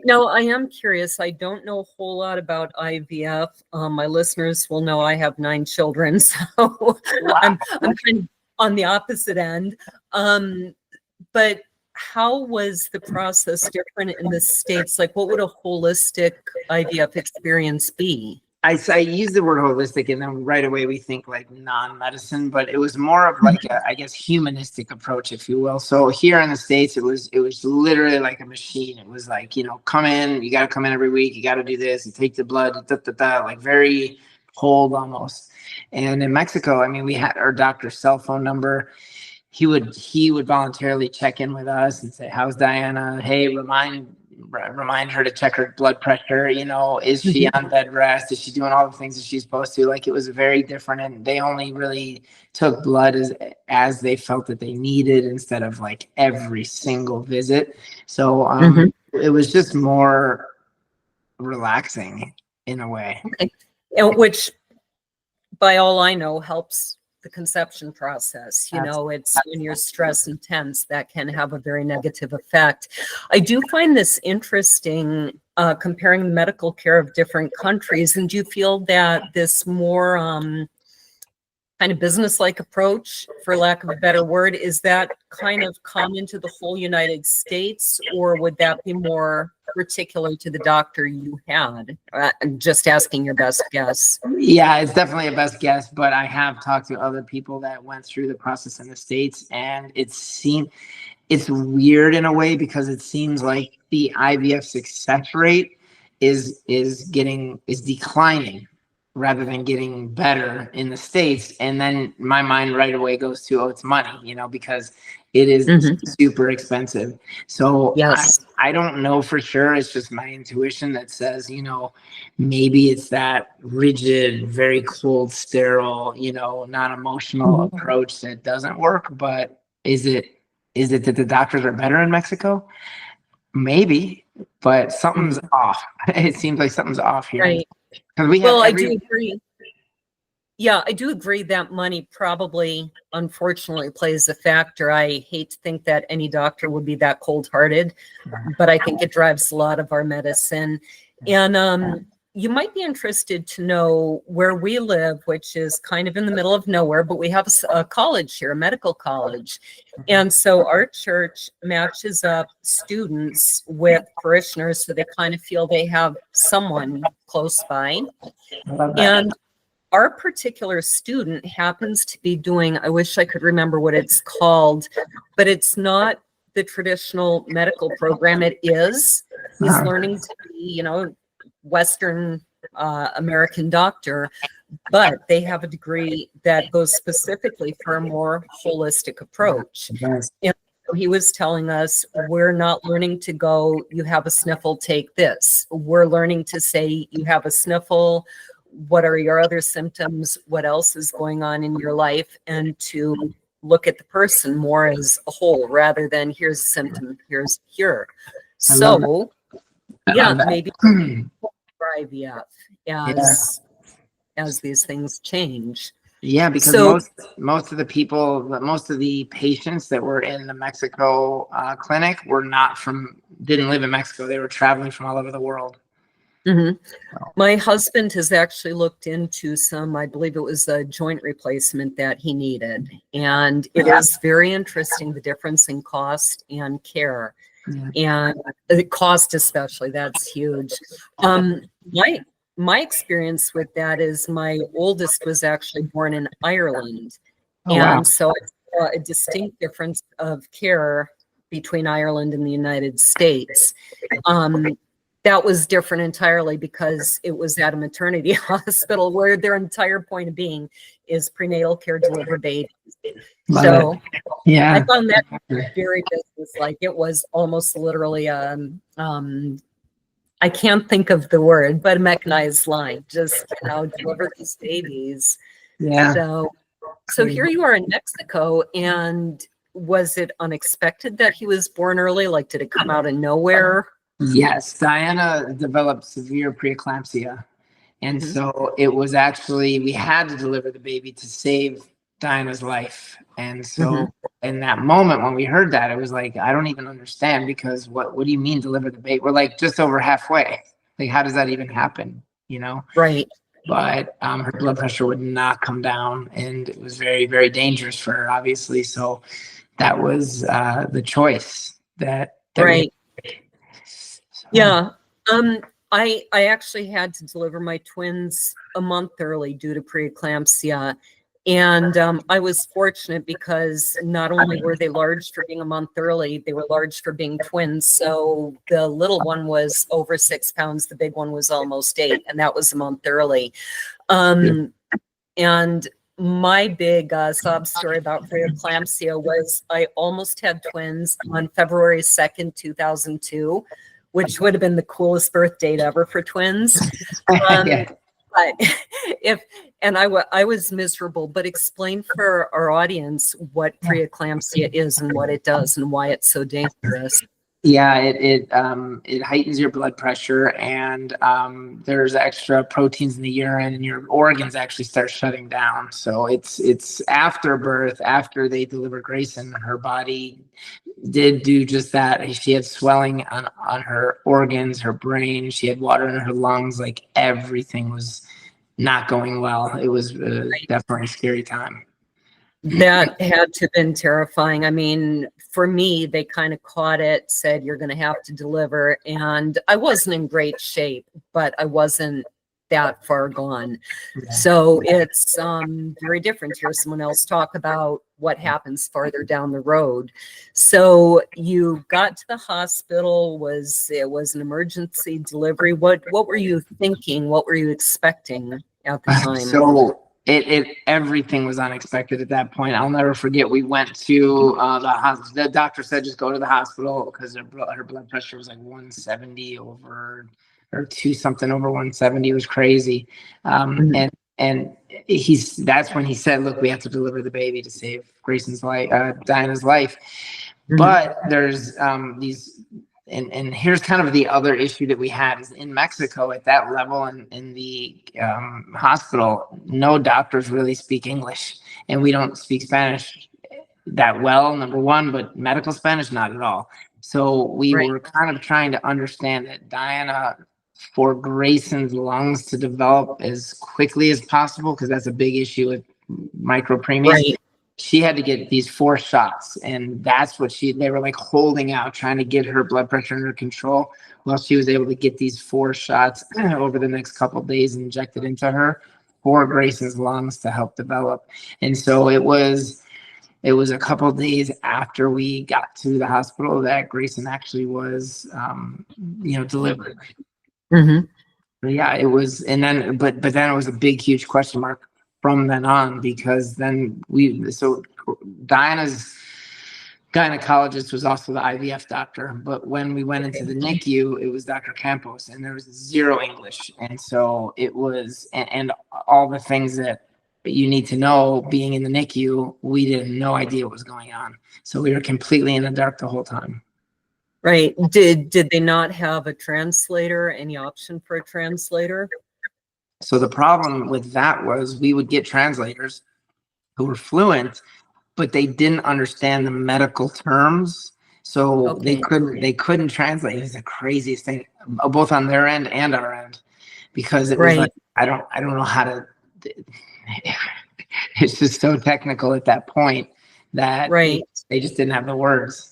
Speaker 2: No, I am curious. I don't know a whole lot about IVF. My listeners will know I have 9 children, so wow. I'm kind of on the opposite end. But how was the process different in the States? Like, what would a holistic IVF experience be?
Speaker 7: I use the word holistic, and then right away we think like non-medicine, but it was more of like a, I guess, humanistic approach, if you will. So here in the States, it was literally like a machine. It was like, come in, you got to come in every week, you got to do this, you take the blood, like very cold almost. And in Mexico, I mean, we had our doctor's cell phone number. He would voluntarily check in with us and say, how's Diana? Hey, remind her to check her blood pressure. Is she on bed rest? Is she doing all the things that she's supposed to? Like, it was very different, and they only really took blood as they felt that they needed, instead of like every single visit. So it was just more relaxing in a way.
Speaker 2: Okay. Which, by all I know, helps the conception process. It's when you're stressed and tense, that can have a very negative effect. I do find this interesting, comparing medical care of different countries. And do you feel that this more kind of business-like approach, for lack of a better word, is that kind of common to the whole United States, or would that be more particular to the doctor you had? I'm just asking your best guess.
Speaker 7: Yeah, it's definitely a best guess, but I have talked to other people that went through the process in the States, and it's weird in a way, because it seems like the IVF success rate is declining rather than getting better in the States. And then my mind right away goes to, it's money, because it is super expensive. So yes. I don't know for sure. It's just my intuition that says, maybe it's that rigid, very cold, sterile, non-emotional approach that doesn't work. But is it that the doctors are better in Mexico? Maybe, but something's off. It seems like something's off here.
Speaker 2: Right.
Speaker 7: We
Speaker 2: I do agree. Yeah, I do agree that money probably, unfortunately, plays a factor. I hate to think that any doctor would be that cold-hearted, but I think it drives a lot of our medicine. And you might be interested to know where we live, which is kind of in the middle of nowhere, but we have a college here, a medical college. And so our church matches up students with parishioners so they kind of feel they have someone close by. And our particular student happens to be doing, I wish I could remember what it's called, but it's not the traditional medical program. It is. He's learning to be, Western American doctor, but they have a degree that goes specifically for a more holistic approach. And so he was telling us, we're not learning to go, you have a sniffle, take this. We're learning to say, you have a sniffle, what are your other symptoms? What else is going on in your life? And to look at the person more as a whole rather than here's a symptom, here's a cure. So, yeah, maybe for IVF as these things change.
Speaker 7: Yeah, because
Speaker 2: So-
Speaker 7: most of the patients that were in the Mexico clinic didn't live in Mexico. They were traveling from all over the world.
Speaker 2: Mm-hmm. My husband has actually looked into some, I believe it was a joint replacement that he needed. And it is very interesting, the difference in cost and care. And the cost especially, that's huge. My experience with that is my oldest was actually born in Ireland. And so it's a distinct difference of care between Ireland and the United States. That was different entirely because it was at a maternity hospital where their entire point of being is prenatal care, deliver babies. So I found that very business-like. It was almost literally I can't think of the word, but a mechanized line, just, deliver these babies.
Speaker 7: Yeah.
Speaker 2: So here you are in Mexico, and was it unexpected that he was born early? Like, did it come out of nowhere?
Speaker 7: Yes, Diana developed severe preeclampsia. And so it was actually, we had to deliver the baby to save Diana's life. And so in that moment when we heard that, it was like, I don't even understand, because what do you mean deliver the baby? We're like just over halfway. Like, how does that even happen?
Speaker 2: Right.
Speaker 7: But her blood pressure would not come down, and it was very, very dangerous for her, obviously. So that was the choice that
Speaker 2: right. Yeah. I actually had to deliver my twins a month early due to preeclampsia. And I was fortunate because not only were they large for being a month early, they were large for being twins. So the little one was over 6 pounds. The big one was almost 8, and that was a month early. And my big sob story about preeclampsia was I almost had twins on February 2nd, 2002, which would have been the coolest birth date ever for twins. But I was miserable, but explain for our audience what preeclampsia is and what it does and why it's so dangerous.
Speaker 7: Yeah, it heightens your blood pressure, and there's extra proteins in the urine, and your organs actually start shutting down. So it's after birth, after they delivered Grayson, her body did do just that. She had swelling on her organs, her brain. She had water in her lungs. Like, everything was not going well. It was definitely a scary time.
Speaker 2: That had to have been terrifying. I mean, for me, they kind of caught it, said, you're going to have to deliver. And I wasn't in great shape, but I wasn't that far gone. So it's very different to hear someone else talk about what happens farther down the road. So you got to the hospital, it was an emergency delivery. What were you thinking? What were you expecting at the time?
Speaker 7: So everything was unexpected at that point. I'll never forget. We went to the hospital. The doctor said just go to the hospital because her blood pressure was like 170 over, or 2 something over 170. It was crazy. And that's when he said, look, we have to deliver the baby to save Grayson's life, Diana's life. But there's and here's kind of the other issue that we had is in Mexico at that level in the hospital, no doctors really speak English, and we don't speak Spanish that well, number one, but medical Spanish, not at all. So we were kind of trying to understand that Diana, for Grayson's lungs to develop as quickly as possible, because that's a big issue with micropremies. She had to get these 4 shots, and that's what they were like holding out, trying to get her blood pressure under control while she was able to get these 4 shots over the next couple of days injected into her for Grayson's lungs to help develop. And so it was a couple of days after we got to the hospital that Grayson actually was, delivered. But yeah, it was, and then, but then it was a big, huge question mark from then on, because then so Diana's gynecologist was also the IVF doctor, but when we went into the NICU, it was Dr. Campos, and there was 0 English. And so it was, and all the things that you need to know being in the NICU, we didn't no idea what was going on. So we were completely in the dark the whole time.
Speaker 2: Right. Did they not have a translator, any option for a translator?
Speaker 7: So the problem with that was we would get translators who were fluent, but they didn't understand the medical terms. So they couldn't translate. It was the craziest thing, both on their end and our end, because it was like, I don't know how to, it's just so technical at that point that they just didn't have the words.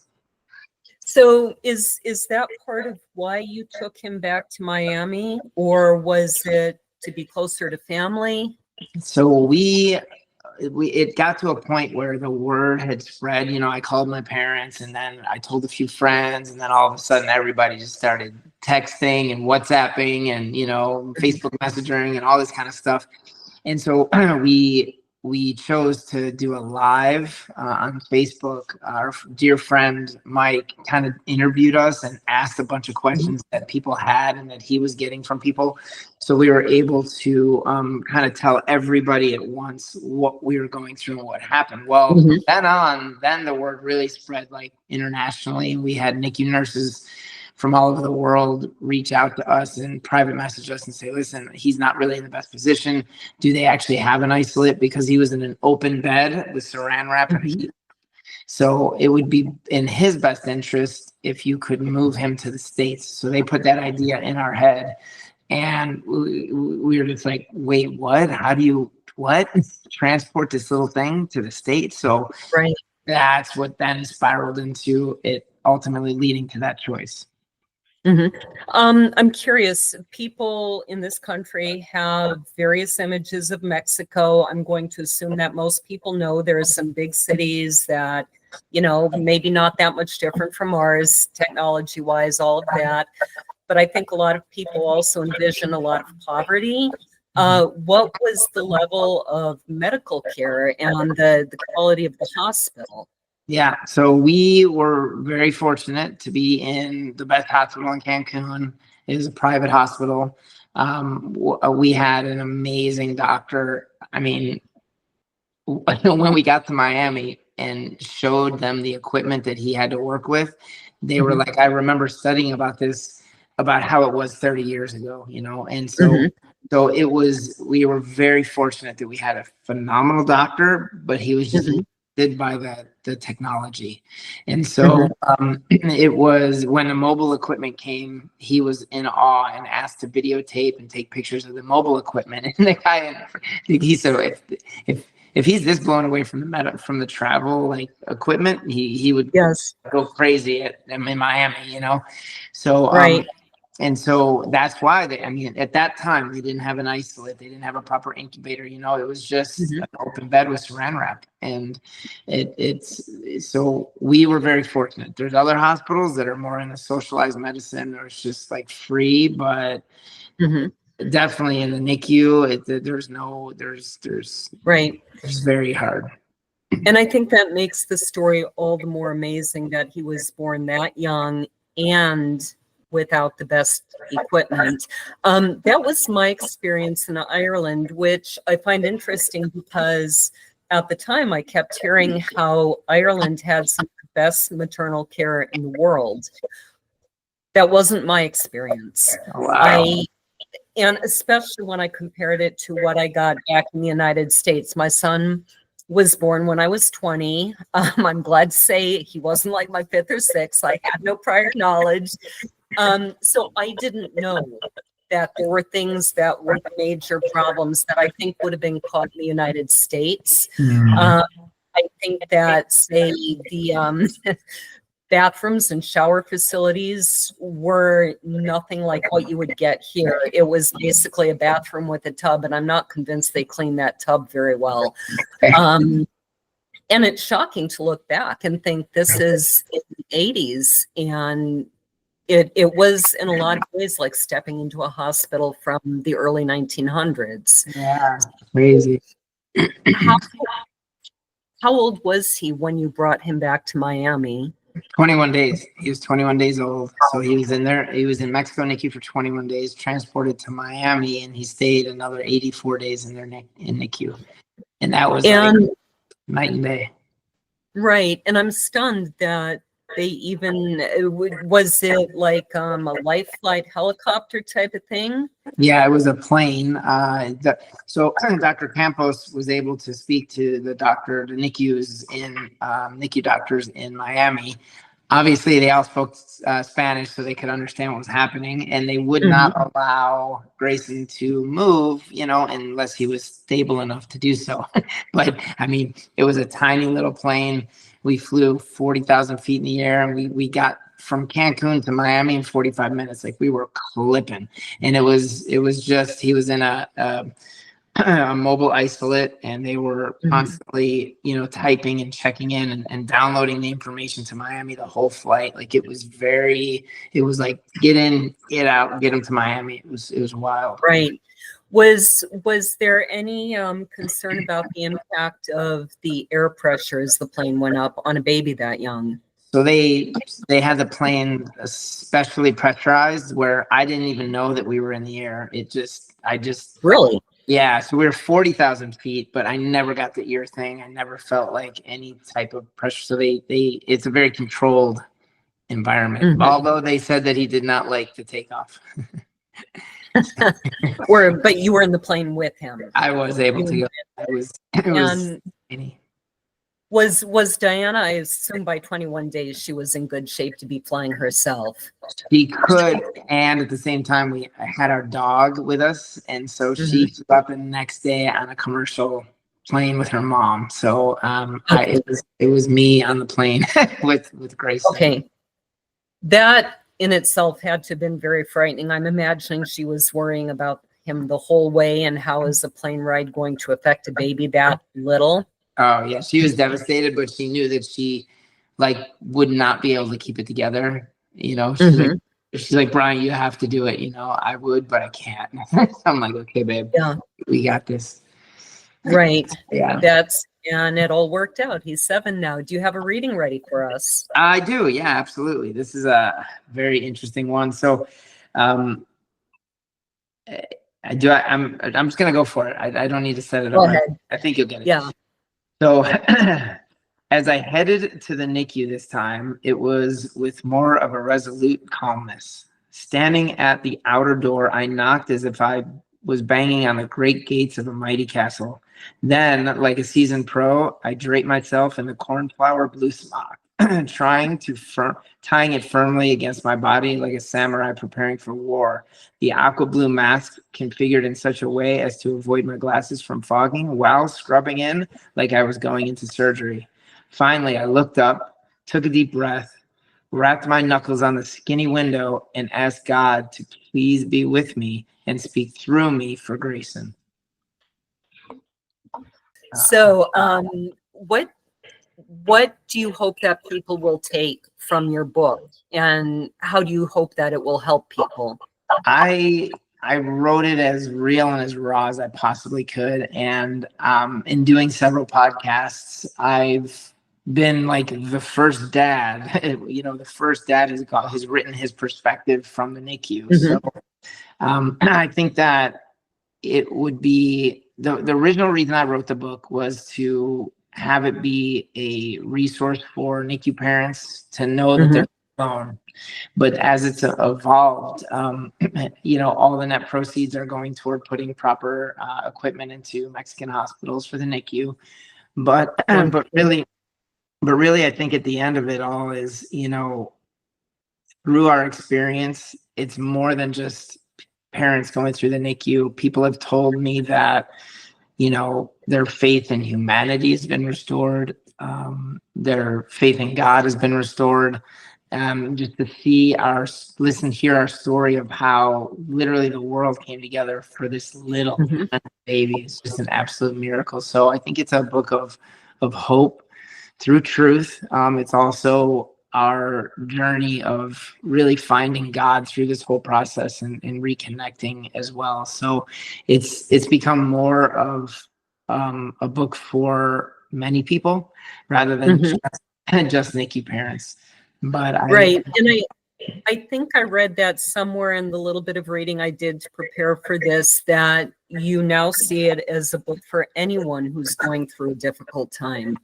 Speaker 2: So is that part of why you took him back to Miami, or was it to be closer to family?
Speaker 7: So it got to a point where the word had spread. I called my parents, and then I told a few friends, and then all of a sudden everybody just started texting and WhatsApping and, Facebook messaging and all this kind of stuff. And so we chose to do a live on Facebook. Our dear friend Mike kind of interviewed us and asked a bunch of questions that people had and that he was getting from people. So we were able to kind of tell everybody at once what we were going through and what happened. Well, then the word really spread like internationally. We had NICU nurses from all over the world reach out to us and private message us and say, listen, he's not really in the best position. Do they actually have an isolate? Because he was in an open bed with saran wrap and heat. So it would be in his best interest if you could move him to the States. So they put that idea in our head. And we were just like, wait, what? How do you, transport this little thing to the States? So that's what then spiraled into it ultimately leading to that choice.
Speaker 2: I'm curious, people in this country have various images of Mexico. I'm going to assume that most people know there are some big cities that, maybe not that much different from ours, technology-wise, all of that. But I think a lot of people also envision a lot of poverty. What was the level of medical care and the quality of the hospital?
Speaker 7: Yeah, so we were very fortunate to be in the best hospital in Cancun. It is a private hospital. We had an amazing doctor. I mean, when we got to Miami and showed them the equipment that he had to work with, they were like, I remember studying about how it was 30 years ago, and so so it was, we were very fortunate that we had a phenomenal doctor, but he was just by the technology. And so it was when the mobile equipment came, he was in awe and asked to videotape and take pictures of the mobile equipment. And the guy, he said, if he's this blown away from the travel equipment, he would go crazy in Miami, So and so that's why at that time they didn't have an isolate, they didn't have a proper incubator, it was just an open bed with saran wrap. And so we were very fortunate. There's other hospitals that are more in the socialized medicine, or it's just free, but definitely in the NICU, it's very hard.
Speaker 2: And I think that makes the story all the more amazing that he was born that young and without the best equipment. That was my experience in Ireland, which I find interesting because at the time I kept hearing how Ireland had some of the best maternal care in the world. That wasn't my experience.
Speaker 7: Wow.
Speaker 2: And especially when I compared it to what I got back in the United States. My son was born when I was 20. I'm glad to say he wasn't like my fifth or sixth. I had no prior knowledge. So I didn't know that there were things that were major problems that I think would have been caught in the United States. I think that, say, the bathrooms and shower facilities were nothing like what you would get here. It was basically a bathroom with a tub, and I'm not convinced they cleaned that tub very well. And it's shocking to look back and think this is in the 80s, and it was in a lot of ways like stepping into a hospital from the early 1900s.
Speaker 7: Yeah, crazy.
Speaker 2: How old was he when you brought him back to Miami?
Speaker 7: 21 days. He was 21 days old. So he was in there. He was in Mexico NICU for 21 days, transported to Miami, and he stayed another 84 days in their in NICU. And that was like night and day.
Speaker 2: Right. And I'm stunned that they even, was it like a life flight helicopter type of thing?
Speaker 7: Yeah, it was a plane. So Dr. Campos was able to speak to the NICUs in NICU doctors in Miami. Obviously, they all spoke Spanish, so they could understand what was happening, and they would not allow Grayson to move, unless he was stable enough to do so. But I mean, it was a tiny little plane. We flew 40,000 feet in the air, and we got from Cancun to Miami in 45 minutes. Like, we were clipping, and it was just, he was in a mobile isolate, and they were constantly, typing and checking in and downloading the information to Miami the whole flight. Like, it was like, get in, get out, get them to Miami. It was wild.
Speaker 2: Right. Was there any concern about the impact of the air pressure as the plane went up on a baby that young?
Speaker 7: So they had the plane especially pressurized, where I didn't even know that we were in the air. I just
Speaker 2: Really?
Speaker 7: Yeah, so we were 40,000 feet, but I never got the ear thing. I never felt like any type of pressure. So it's a very controlled environment. Although they said that he did not like to take off.
Speaker 2: But you were in the plane with him.
Speaker 7: I was able to go.
Speaker 2: Was Diana, I assume by 21 days she was in good shape to be flying herself?
Speaker 7: She could, and at the same time we had our dog with us, and so she flew up the next day on a commercial plane with her mom. So it was me on the plane with Grace.
Speaker 2: Okay, that in itself had to have been very frightening. I'm imagining she was worrying about him the whole way, and how is a plane ride going to affect a baby that little? Oh
Speaker 7: yeah, she was devastated, but she knew that she would not be able to keep it together. She's like, Brian, you have to do it. I would, but I can't. I'm like, okay, babe, we got this.
Speaker 2: Right.
Speaker 7: Yeah.
Speaker 2: And it all worked out. He's 7 now. Do you have a reading ready for us?
Speaker 7: I do. Yeah, absolutely. This is a very interesting one. So, I'm just gonna go for it. I don't need to set it up.
Speaker 2: Go ahead.
Speaker 7: I think you'll get it.
Speaker 2: Yeah.
Speaker 7: So as I headed to the NICU this time, it was with more of a resolute calmness. Standing at the outer door, I knocked as if I was banging on the great gates of a mighty castle. Then, like a seasoned pro, I draped myself in the cornflower blue smock, tying it firmly against my body like a samurai preparing for war. The aqua blue mask configured in such a way as to avoid my glasses from fogging while scrubbing in like I was going into surgery. Finally, I looked up, took a deep breath, wrapped my knuckles on the skinny window, and asked God to please be with me and speak through me for Grayson.
Speaker 2: So, what do you hope that people will take from your book, and how do you hope that it will help people?
Speaker 7: I wrote it as real and as raw as I possibly could, and in doing several podcasts, I've been like the first dad. The first dad has written his perspective from the NICU. So I think that it would be the original reason I wrote the book was to have it be a resource for NICU parents to know that there's alone. But as it's evolved, all the net proceeds are going toward putting proper equipment into Mexican hospitals for the NICU. But really, I think at the end of it all is, through our experience, it's more than just parents going through the NICU. People have told me that, their faith in humanity has been restored. Their faith in God has been restored. Just to hear our story of how literally the world came together for this little baby. It's just an absolute miracle. So I think it's a book of hope through truth. It's also our journey of really finding God through this whole process and reconnecting as well. So it's become more of a book for many people rather than just NICU parents. But
Speaker 2: Right. And I think I read that somewhere in the little bit of reading I did to prepare for this, that you now see it as a book for anyone who's going through a difficult time.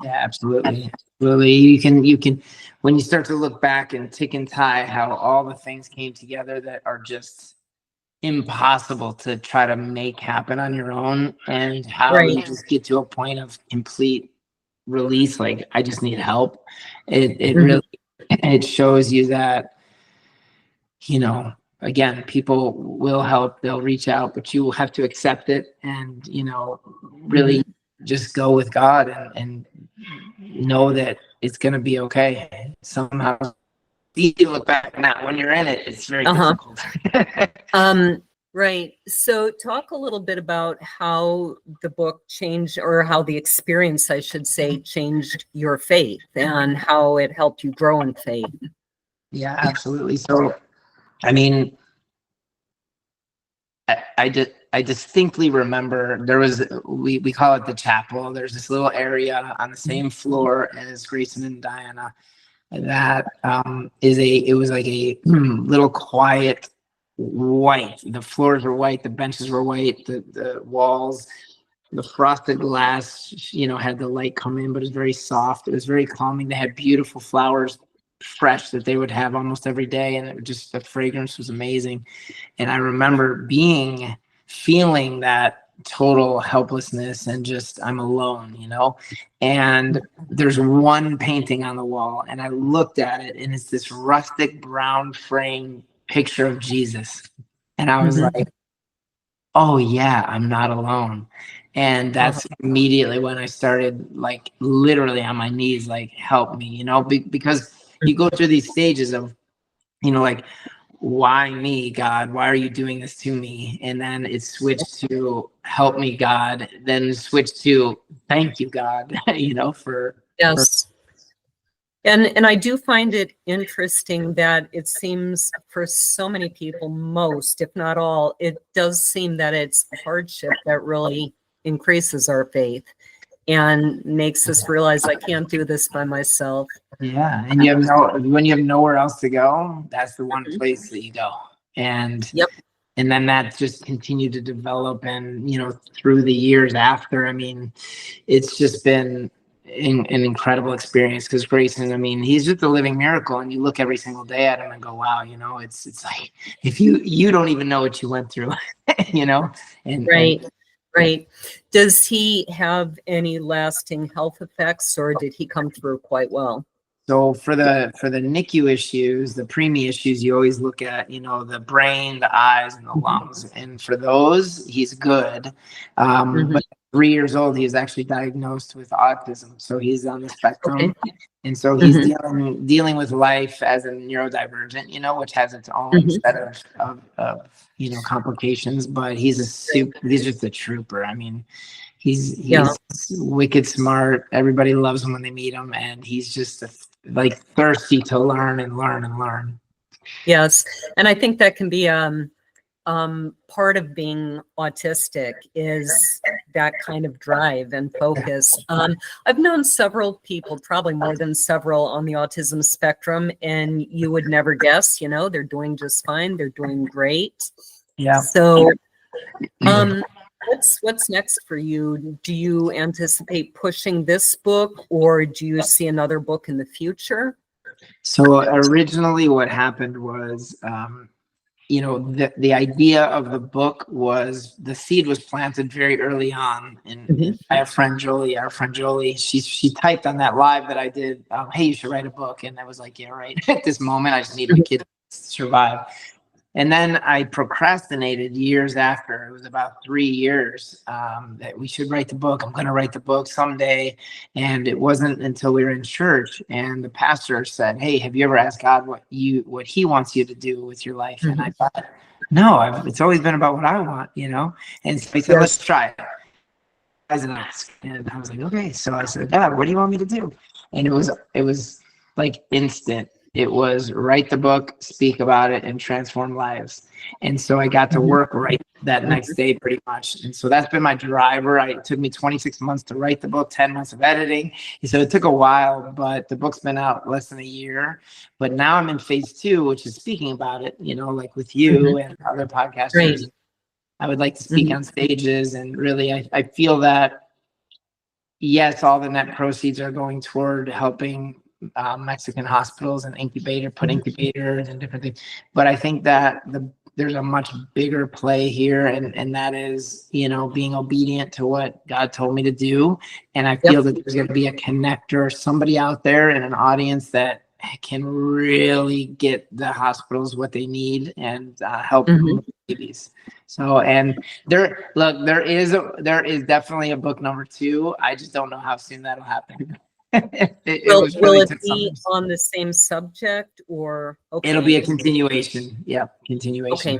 Speaker 7: Yeah, absolutely. You can, when you start to look back and tick and tie how all the things came together that are just impossible to try to make happen on your own, and how you just get to a point of complete release, like I just need help. It really, it shows you that, again, people will help, they'll reach out, but you will have to accept it and, really just go with God and know that it's going to be okay. Somehow you look back now, when you're in it, it's very difficult.
Speaker 2: Right. So talk a little bit about how the book changed, or how the experience, I should say, changed your faith and how it helped you grow in faith.
Speaker 7: Yeah, absolutely. So, I mean, I distinctly remember there was, we call it the chapel. There's this little area on the same floor as Grayson and Diana that it was like a little quiet white. The floors were white, the benches were white, the walls, the frosted glass, had the light come in, but it was very soft. It was very calming. They had beautiful flowers, fresh, that they would have almost every day, and the fragrance was amazing. And I remember feeling that total helplessness and just, I'm alone, and there's one painting on the wall, and I looked at it, and it's this rustic brown frame picture of Jesus. And I was like, oh yeah, I'm not alone. And that's immediately when I started, like, literally on my knees, like, help me, because you go through these stages of, like, why me, God? Why are you doing this to me? And then it switched to help me, God. Then switched to thank you, God, for.
Speaker 2: Yes. And I do find it interesting that it seems for so many people, most, if not all, it does seem that it's hardship that really increases our faith and makes us realize I can't do this by myself.
Speaker 7: Yeah, and when you have nowhere else to go, that's the one place that you go. And and then that just continued to develop, and through the years after, I mean, it's just been an incredible experience, because Grayson, I mean, he's just a living miracle, and you look every single day at him and go, wow, it's like, if you don't even know what you went through, and
Speaker 2: Right. Does he have any lasting health effects, or did he come through quite well?
Speaker 7: So for the NICU issues, the preemie issues, you always look at, the brain, the eyes, and the lungs. And for those, he's good. But 3 years old, he was actually diagnosed with autism. So he's on the spectrum. Okay. And so he's dealing with life as a neurodivergent, which has its own set of complications. But he's just a trooper. I mean, he's wicked smart. Everybody loves him when they meet him, and he's just thirsty to learn and learn and learn.
Speaker 2: Yes, and I think that can be part of being autistic, is that kind of drive and focus. I've known several people, probably more than several, on the autism spectrum, and you would never guess, they're doing just fine. They're doing great.
Speaker 7: Yeah.
Speaker 2: So, what's next for you? Do you anticipate pushing this book, or do you see another book in the future?
Speaker 7: So originally what happened was, the idea of the book was, the seed was planted very early on by our friend Jolie. She typed on that live that I did, hey, you should write a book. And I was like, yeah, right. At this moment, I just need my kid to survive. And then I procrastinated years after. It was about 3 years that we should write the book. I'm going to write the book someday. And it wasn't until we were in church and the pastor said, hey, have you ever asked God what he wants you to do with your life? And I thought, no, it's always been about what I want, And so he said, let's try it. As an ask. And I was like, okay. So I said, God, what do you want me to do? And it was like instant. It was write the book, speak about it, and transform lives. And so I got to work right that next day pretty much. And so that's been my driver. It took me 26 months to write the book, 10 months of editing. So it took a while, but the book's been out less than a year. But now I'm in phase 2, which is speaking about it, like with you and other podcasters.
Speaker 2: Right.
Speaker 7: I would like to speak on stages. And really, I feel that, yes, all the net proceeds are going toward helping Mexican hospitals and put incubators and different things. But I think that there's a much bigger play here, and that is, being obedient to what God told me to do. And I feel that there's going to be a connector, somebody out there in an audience that can really get the hospitals what they need and help babies. So, and there is definitely a book number 2. I just don't know how soon that'll happen.
Speaker 2: Will it be on the same subject or? Okay.
Speaker 7: It'll be a continuation. Yeah, continuation.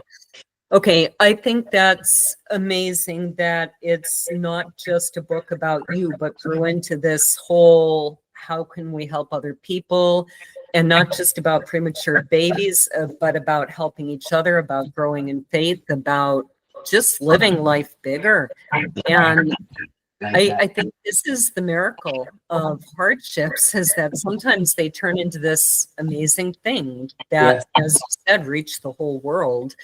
Speaker 2: Okay. I think that's amazing that it's not just a book about you, but grew into this whole, how can we help other people? And not just about premature babies, but about helping each other, about growing in faith, about just living life bigger. And I think this is the miracle of hardships, is that sometimes they turn into this amazing thing that, as you said, reach the whole world.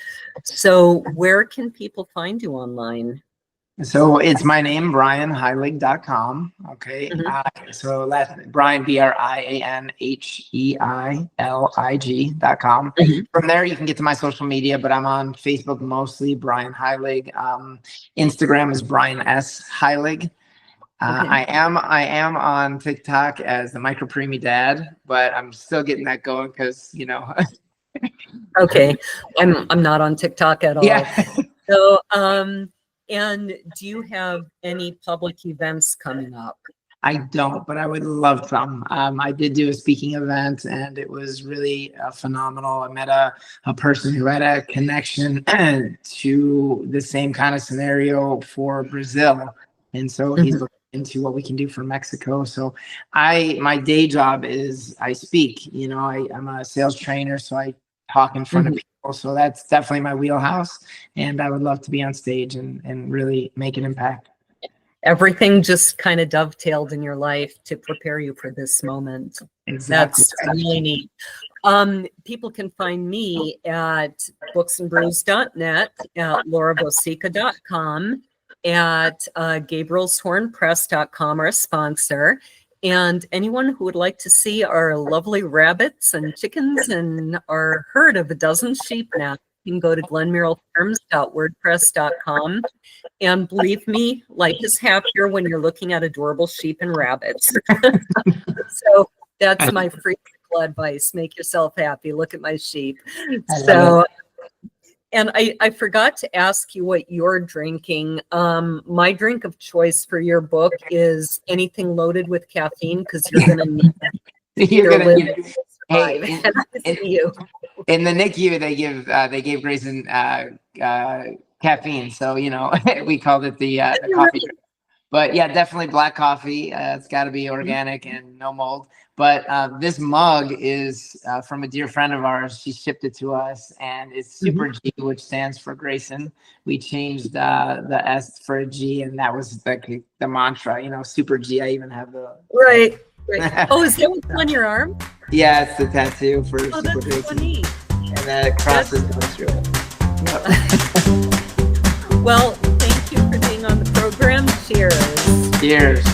Speaker 2: So where can people find you online?
Speaker 7: So it's my name, brianheilig.com. Okay. So Brian, BrianHeilig.com. From there, you can get to my social media, but I'm on Facebook mostly, Brian Heilig. Instagram is Brian S. Heilig. I am on TikTok as the Micro Preemie Dad, but I'm still getting that going because,
Speaker 2: Okay. I'm not on TikTok at all.
Speaker 7: Yeah.
Speaker 2: So, and do you have any public events coming up?
Speaker 7: I don't, but I would love some. I did do a speaking event and it was really phenomenal. I met a person who had a connection to the same kind of scenario for Brazil. And so he's looking into what we can do for Mexico. So my day job is I speak, I'm a sales trainer, so I talk in front of people. So that's definitely my wheelhouse. And I would love to be on stage and really make an impact.
Speaker 2: Everything just kind of dovetailed in your life to prepare you for this moment.
Speaker 7: Exactly.
Speaker 2: That's really neat. People can find me at booksandbrews.net, at laurabosica.com, at gabrielshornpress.com, our sponsor. And anyone who would like to see our lovely rabbits and chickens and our herd of a dozen sheep now, you can go to glenmuralfarms.wordpress.com. And believe me, life is happier when you're looking at adorable sheep and rabbits. So that's my free advice. Make yourself happy. Look at my sheep. So, and I forgot to ask you what you're drinking. My drink of choice for your book is anything loaded with caffeine, because you're going to need it.
Speaker 7: You're going to need it.
Speaker 2: Hey,
Speaker 7: in the NICU, they gave Grayson caffeine, so we called it the coffee drink. But yeah, definitely black coffee. It's got to be organic and no mold. But this mug is from a dear friend of ours. She shipped it to us, and it's Super G, which stands for Grayson. We changed the S for a G, and that was the mantra. Super G. I even have the
Speaker 2: right. Oh, is that what's on your arm?
Speaker 7: Yeah, it's the tattoo for Super
Speaker 2: that's
Speaker 7: Grayson.
Speaker 2: Funny.
Speaker 7: And then it crosses down through it. Yep.
Speaker 2: Well, thank you for being on the program. Cheers.
Speaker 7: Cheers.